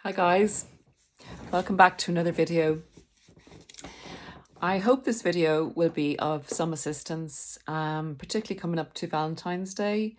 Hi guys, welcome back to another video. I hope this video will be of some assistance, particularly coming up to Valentine's Day,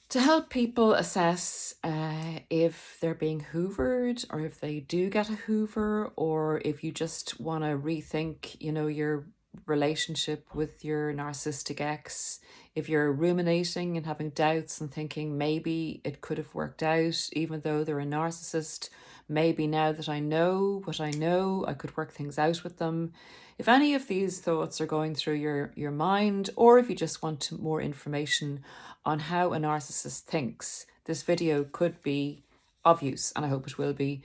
to help people assess if they're being hoovered, or if they do get a hoover, or if you just want to rethink, your relationship with your narcissistic ex. If you're ruminating and having doubts and thinking maybe it could have worked out even though they're a narcissist, maybe now that I know what I know, I could work things out with them. If any of these thoughts are going through your mind, or if you just want more information on how a narcissist thinks, this video could be of use, and I hope it will be.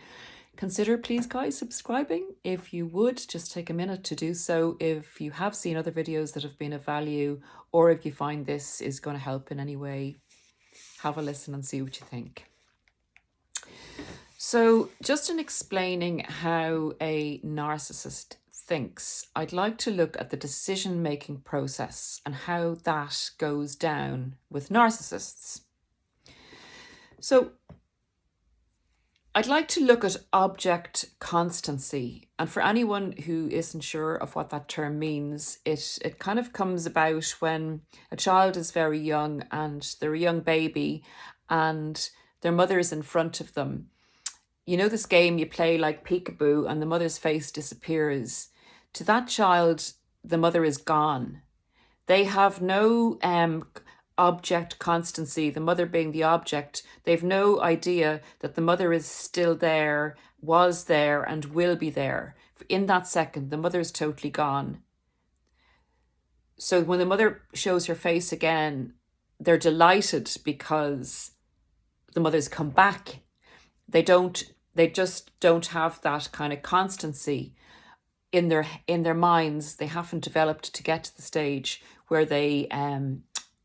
Consider, please guys, subscribing if you would. Just take a minute to do so if you have seen other videos that have been of value, or if you find this is going to help in any way. Have a listen and see what you think. So just in explaining how a narcissist thinks, I'd like to look at the decision-making process and how that goes down with narcissists. So I'd like to look at object constancy. And for anyone who isn't sure of what that term means, it kind of comes about when a child is very young and they're a young baby and their mother is in front of them. You know this game you play like peekaboo and the mother's face disappears. To that child, the mother is gone. They have no object constancy, the mother being the object. They've no idea that the mother is still there, was there, and will be there. In that second, the mother is totally gone. So when the mother shows her face again, they're delighted because the mother's come back. They just don't have that kind of constancy in their minds. They haven't developed to get to the stage where they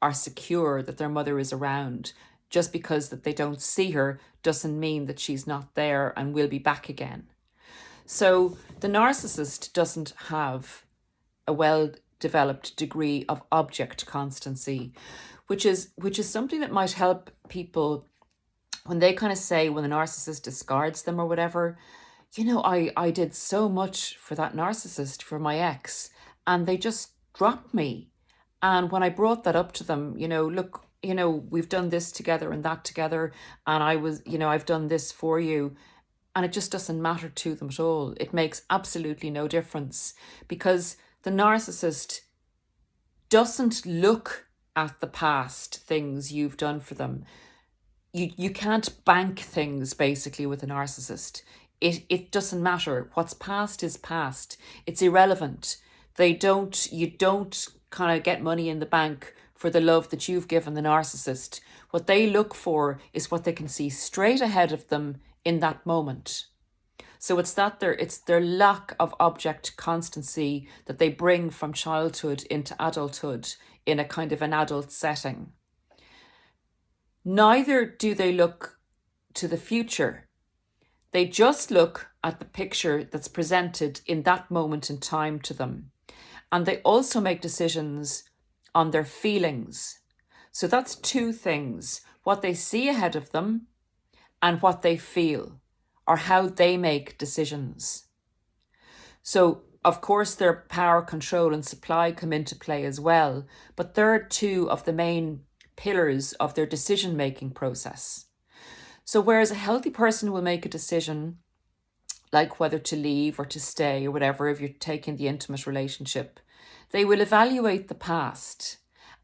are secure that their mother is around. Just because that they don't see her doesn't mean that she's not there and will be back again. So the narcissist doesn't have a well-developed degree of object constancy, which is something that might help people when they kind of say, when the narcissist discards them or whatever, I did so much for that narcissist, for my ex, and they just dropped me. And when I brought that up to them, look, we've done this together and that together, and I've done this for you, and it just doesn't matter to them at all. It makes absolutely no difference, because the narcissist doesn't look at the past things you've done for them. You can't bank things basically with a narcissist. It doesn't matter. What's past is past. It's irrelevant. You don't kind of get money in the bank for the love that you've given the narcissist. What they look for is what they can see straight ahead of them in that moment. So it's their lack of object constancy that they bring from childhood into adulthood in a kind of an adult setting. Neither do they look to the future. They just look at the picture that's presented in that moment in time to them. And they also make decisions on their feelings. So that's two things: what they see ahead of them and what they feel, or how they make decisions. So, of course, their power, control, and supply come into play as well, but they're two of the main pillars of their decision-making process. So whereas a healthy person will make a decision like whether to leave or to stay or whatever, if you're taking the intimate relationship, they will evaluate the past,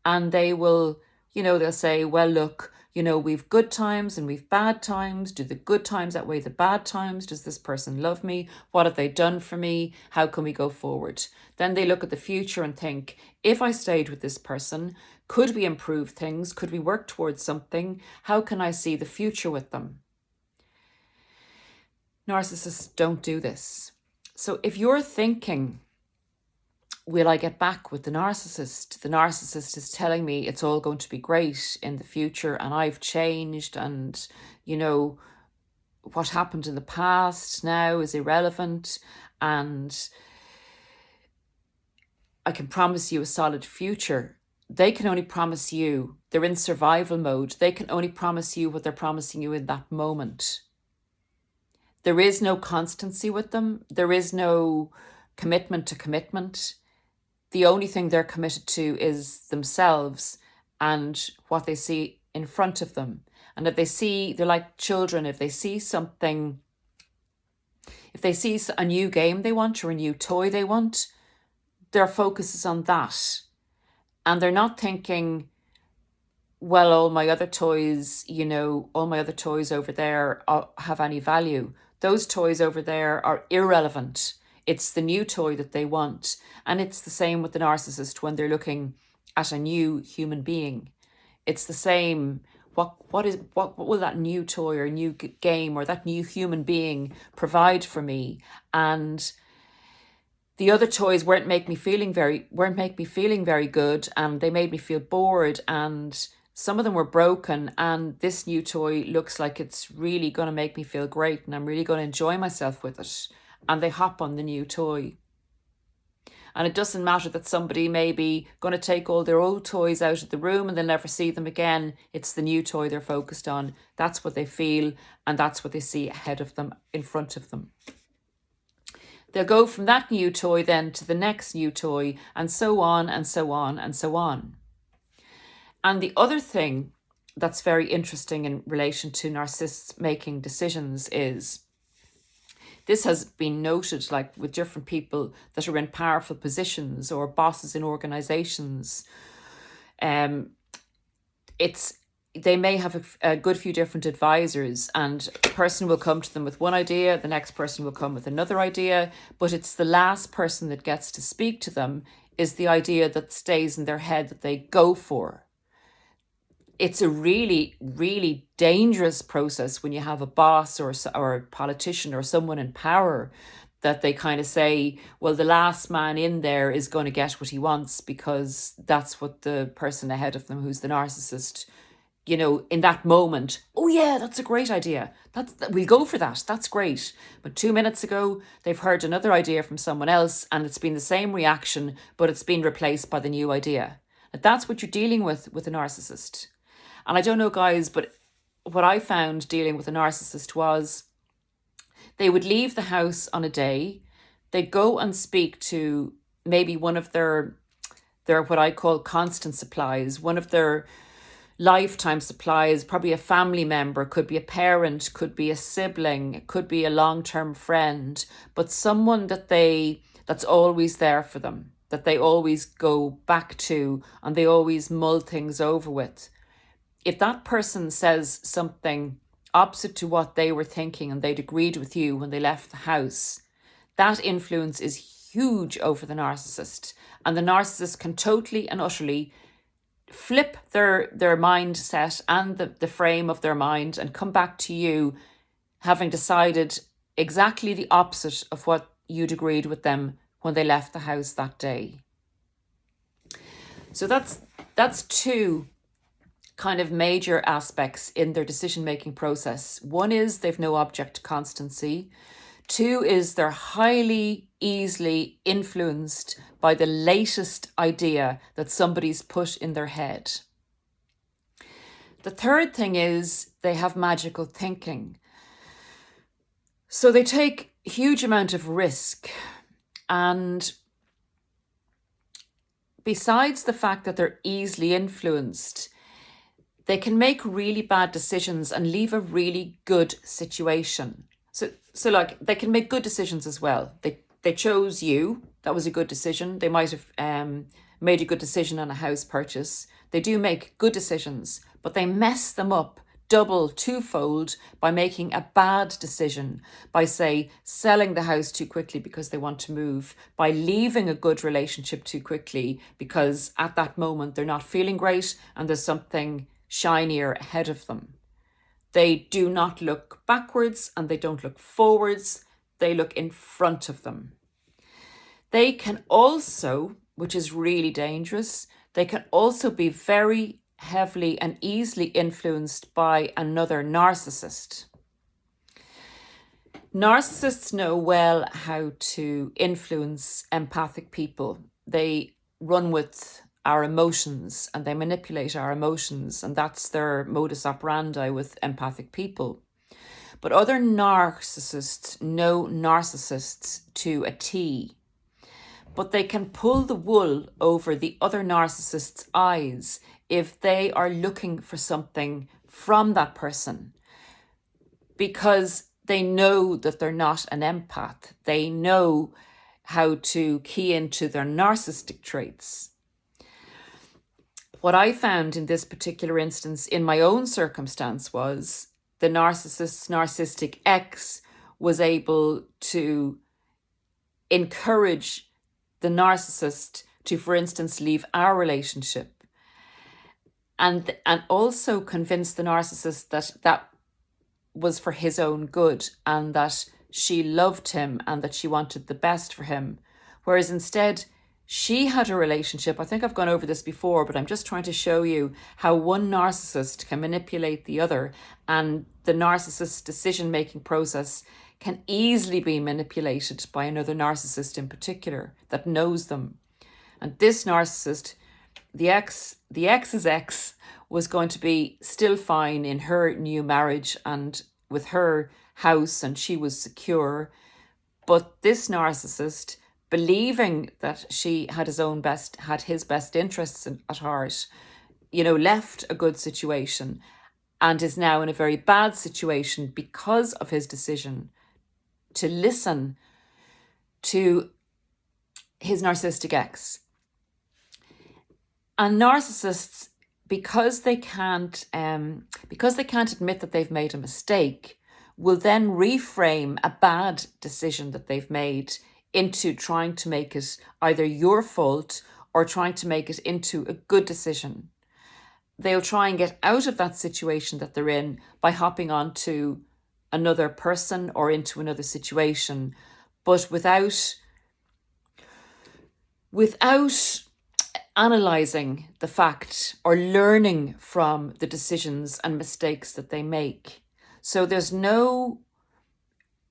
and they will, they'll say, well, look, we've good times and we've bad times. Do the good times outweigh the bad times? Does this person love me? What have they done for me? How can we go forward? Then they look at the future and think, if I stayed with this person, could we improve things? Could we work towards something? How can I see the future with them? Narcissists don't do this. So if you're thinking, will I get back with the narcissist? The narcissist is telling me it's all going to be great in the future and I've changed, and, what happened in the past now is irrelevant, and I can promise you a solid future. They can only promise you, they're in survival mode. They can only promise you what they're promising you in that moment. There is no constancy with them. There is no commitment to commitment. The only thing they're committed to is themselves and what they see in front of them. And if they see, they're like children, if they see something, if they see a new game they want or a new toy they want, their focus is on that. And they're not thinking, well, all my other toys, all my other toys over there have any value. Those toys over there are irrelevant. It's the new toy that they want. And it's the same with the narcissist when they're looking at a new human being. It's the same. What will that new toy or new game or that new human being provide for me? And the other toys weren't make me feeling very good, and they made me feel bored, and some of them were broken, and this new toy looks like it's really going to make me feel great and I'm really going to enjoy myself with it. And they hop on the new toy. And it doesn't matter that somebody may be going to take all their old toys out of the room and they'll never see them again. It's the new toy they're focused on. That's what they feel, and that's what they see ahead of them, in front of them. They'll go from that new toy then to the next new toy, and so on and so on and so on. And the other thing that's very interesting in relation to narcissists making decisions is, this has been noted like with different people that are in powerful positions or bosses in organizations. They may have a good few different advisors, and a person will come to them with one idea, the next person will come with another idea, but it's the last person that gets to speak to them is the idea that stays in their head that they go for. It's a really, really dangerous process when you have a boss or a politician or someone in power that they kind of say, well, the last man in there is going to get what he wants because that's what the person ahead of them, who's the narcissist, in that moment, oh yeah, that's a great idea. We'll go for that. That's great. But 2 minutes ago, they've heard another idea from someone else and it's been the same reaction, but it's been replaced by the new idea. And that's what you're dealing with a narcissist. And I don't know, guys, but what I found dealing with a narcissist was they would leave the house on a day. They'd go and speak to maybe one of their what I call constant supplies, one of their lifetime supplies, probably a family member, could be a parent, could be a sibling, could be a long-term friend, but someone that's always there for them, that they always go back to and they always mull things over with. If that person says something opposite to what they were thinking and they'd agreed with you when they left the house, that influence is huge over the narcissist. And the narcissist can totally and utterly flip their mindset and the frame of their mind and come back to you having decided exactly the opposite of what you'd agreed with them when they left the house that day. So that's two kind of major aspects in their decision-making process. One is they've no object constancy. Two is they're highly easily influenced by the latest idea that somebody's put in their head. The third thing is they have magical thinking. So they take a huge amount of risk, and besides the fact that they're easily influenced, they can make really bad decisions and leave a really good situation. So like they can make good decisions as well. They chose you. That was a good decision. They might have made a good decision on a house purchase. They do make good decisions, but they mess them up double, twofold by making a bad decision, by say selling the house too quickly because they want to move, by leaving a good relationship too quickly because at that moment they're not feeling great and there's something shinier ahead of them. They do not look backwards and they don't look forwards. They look in front of them. They can also, which is really dangerous, they can also be very heavily and easily influenced by another narcissist. Narcissists know well how to influence empathic people. They run with our emotions and they manipulate our emotions, and that's their modus operandi with empathic people. But other narcissists know narcissists to a T. But they can pull the wool over the other narcissist's eyes if they are looking for something from that person, because they know that they're not an empath. They know how to key into their narcissistic traits. What I found in this particular instance in my own circumstance was the narcissist's narcissistic ex was able to encourage the narcissist to, for instance, leave our relationship, and also convince the narcissist that that was for his own good and that she loved him and that she wanted the best for him. Whereas instead, she had a relationship. I think I've gone over this before, but I'm just trying to show you how one narcissist can manipulate the other, and the narcissist's decision-making process can easily be manipulated by another narcissist in particular that knows them. And this narcissist, the ex's ex, was going to be still fine in her new marriage and with her house, and she was secure. But this narcissist, believing that she had his best interests at heart, left a good situation and is now in a very bad situation because of his decision to listen to his narcissistic ex. And narcissists, because they can't admit that they've made a mistake, will then reframe a bad decision that they've made into trying to make it either your fault or trying to make it into a good decision. They'll try and get out of that situation that they're in by hopping on to another person or into another situation, but without analysing the fact or learning from the decisions and mistakes that they make. So there's no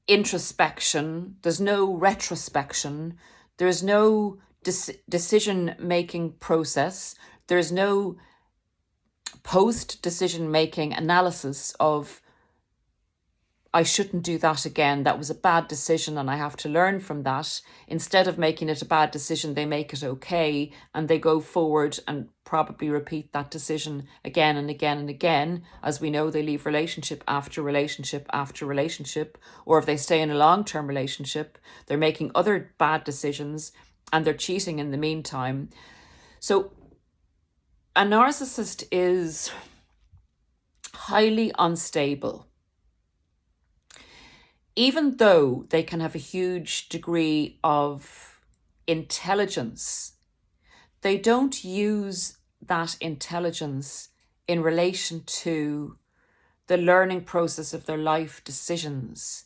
introspection, there's no retrospection, there's no decision-making process, there's no post-decision-making analysis of, I shouldn't do that again, that was a bad decision and I have to learn from that. Instead of making it a bad decision, they make it okay, and they go forward and probably repeat that decision again and again and again. As we know, they leave relationship after relationship after relationship, or if they stay in a long-term relationship, they're making other bad decisions and they're cheating in the meantime. So a narcissist is highly unstable. Even though they can have a huge degree of intelligence, they don't use that intelligence in relation to the learning process of their life decisions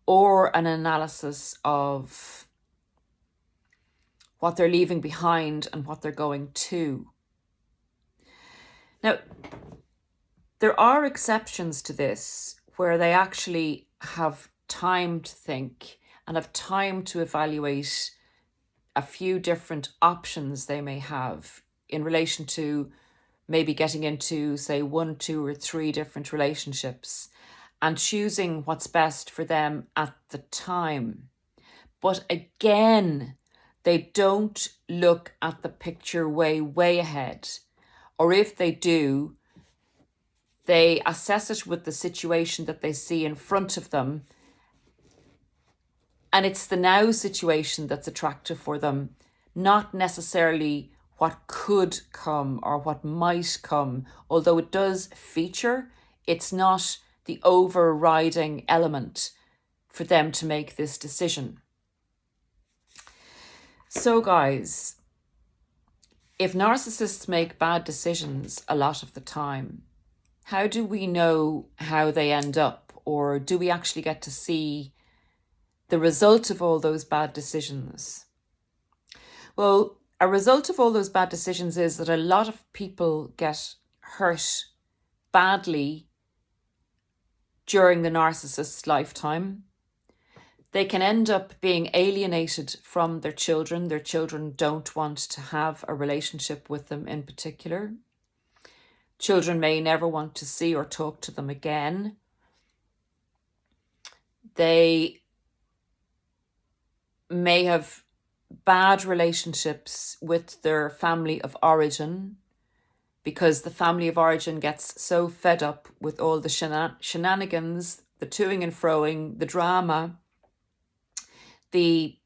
or an analysis of what they're leaving behind and what they're going to. Now, there are exceptions to this where they actually have time to think and have time to evaluate a few different options they may have in relation to maybe getting into, say, 1, 2, or 3 different relationships and choosing what's best for them at the time. But again, they don't look at the picture way ahead. Or if they do, they assess it with the situation that they see in front of them. And it's the now situation that's attractive for them, not necessarily what could come or what might come. Although it does feature, it's not the overriding element for them to make this decision. So guys, if narcissists make bad decisions a lot of the time, how do we know how they end up? Or do we actually get to see the result of all those bad decisions? Well, a result of all those bad decisions is that a lot of people get hurt badly during the narcissist's lifetime. They can end up being alienated from their children. Their children don't want to have a relationship with them in particular. Children may never want to see or talk to them again. They may have bad relationships with their family of origin, because the family of origin gets so fed up with all the shenanigans, the toing and froing, the drama, the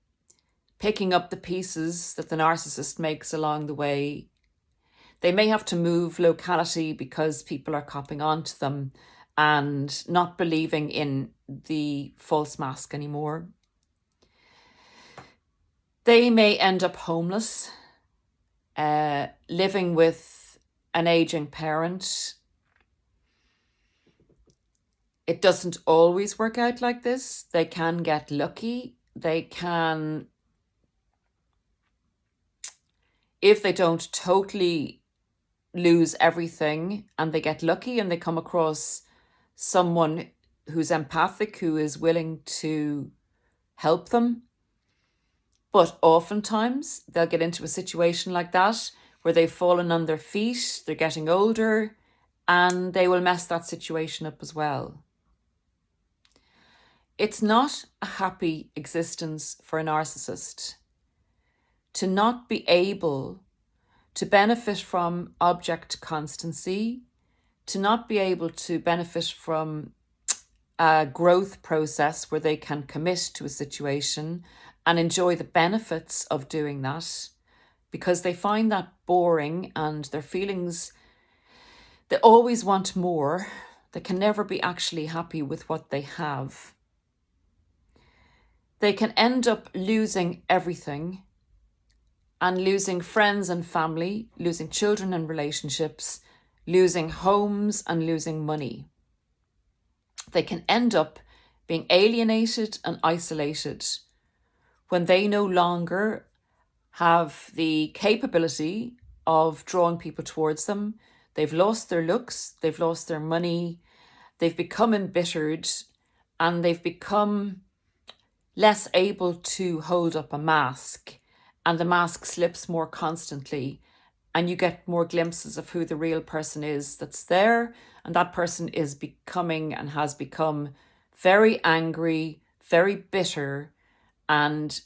picking up the pieces that the narcissist makes along the way. They may have to move locality because people are copping onto them and not believing in the false mask anymore. They may end up homeless, living with an aging parent. It doesn't always work out like this. They can get lucky. They can, if they don't totally lose everything and they get lucky and they come across someone who's empathic, who is willing to help them. But oftentimes they'll get into a situation like that where they've fallen on their feet, they're getting older, and they will mess that situation up as well. It's not a happy existence for a narcissist to not be able to benefit from object constancy, to not be able to benefit from a growth process where they can commit to a situation and enjoy the benefits of doing that, because they find that boring and their feelings, they always want more. They can never be actually happy with what they have. They can end up losing everything, and losing friends and family, losing children and relationships, losing homes and losing money. They can end up being alienated and isolated when they no longer have the capability of drawing people towards them. They've lost their looks, they've lost their money, they've become embittered, and they've become less able to hold up a mask, and the mask slips more constantly, and you get more glimpses of who the real person is that's there, and that person is becoming and has become very angry, very bitter, and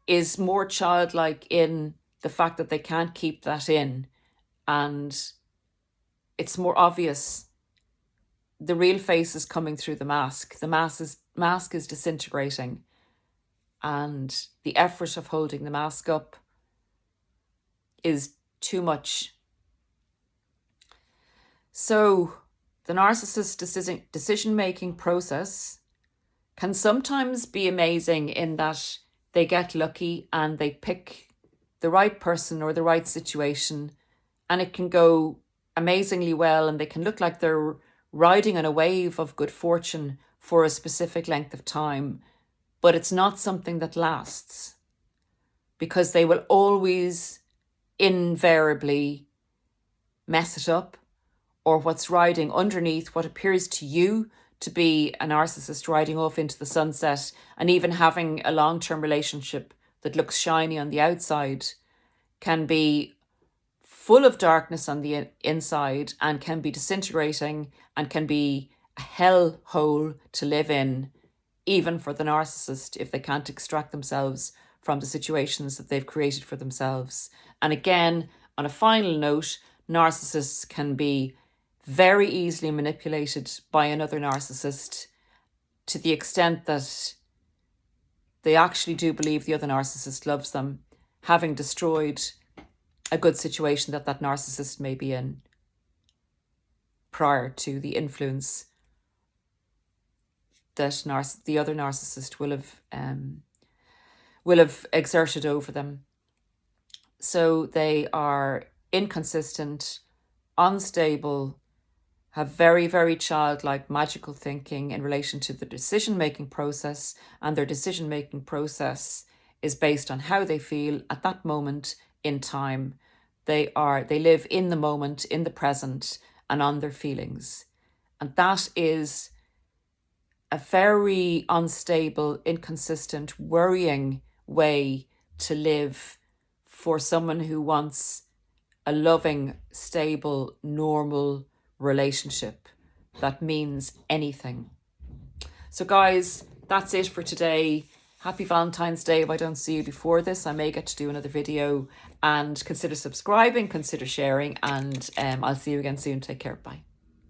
is more childlike in the fact that they can't keep that in, and it's more obvious. The real face is coming through the mask. The mask is disintegrating, and the effort of holding the mask up is too much. So the narcissist decision-making process can sometimes be amazing in that they get lucky and they pick the right person or the right situation, and it can go amazingly well, and they can look like they're riding on a wave of good fortune for a specific length of time, but it's not something that lasts, because they will always invariably mess it up, or what's riding underneath what appears to you to be a narcissist riding off into the sunset and even having a long-term relationship that looks shiny on the outside can be full of darkness on the inside and can be disintegrating and can be a hell hole to live in, even for the narcissist, if they can't extract themselves from the situations that they've created for themselves. And again, on a final note, narcissists can be very easily manipulated by another narcissist to the extent that they actually do believe the other narcissist loves them, having destroyed a good situation that that narcissist may be in prior to the influence that the other narcissist will have exerted over them. So they are inconsistent, unstable, have very, very childlike, magical thinking in relation to the decision-making process, and their decision-making process is based on how they feel at that moment in time. They live in the moment, in the present, and on their feelings. And that is a very unstable, inconsistent, worrying way to live for someone who wants a loving, stable, normal relationship that means anything. So guys, that's it for today. Happy Valentine's Day. If I don't see you before this, I may get to do another video, and consider subscribing, consider sharing, and I'll see you again soon. Take care. Bye.